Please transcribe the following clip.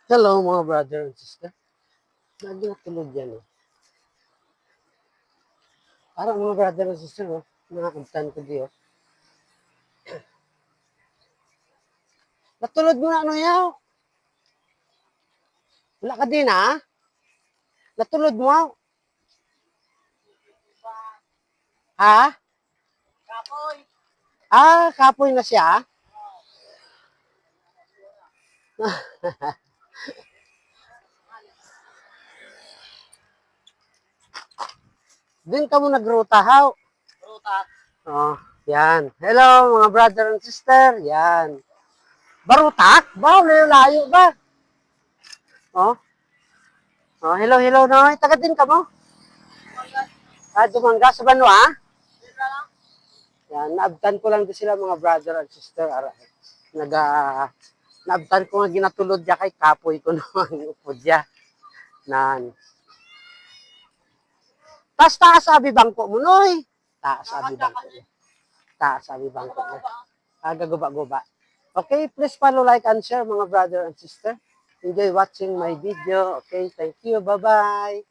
Hello mga brother and sister. Lagi natulog yan eh. Parang mga brother and sister, oh. Mga kumtan ko diyo. Natulog mo na ano yaw? Wala ka din ha? Natulog mo? Ha? Kapoy. Kapoy na siya? Din ka mo nagruta haw? Rutat. Oh, yan. Hello mga brother and sister. Yan. Barutak? Ba? Layo ba? Oh. Oh, hello no. Taga din ka mo? Dumangga sa Banwa? Yan, naabtan ko lang din sila mga brother and sister. Naabtan ko nga ginatulod ya kay kapoy ko naman upod ya. Nan. Taas sabi bangko mo noy. Taas sabi bangko mo. Taas sabi bangko mo. Gagaba-guba. Okay, please follow, like, and share mga brother and sister. Enjoy watching my video. Okay, thank you. Bye-bye.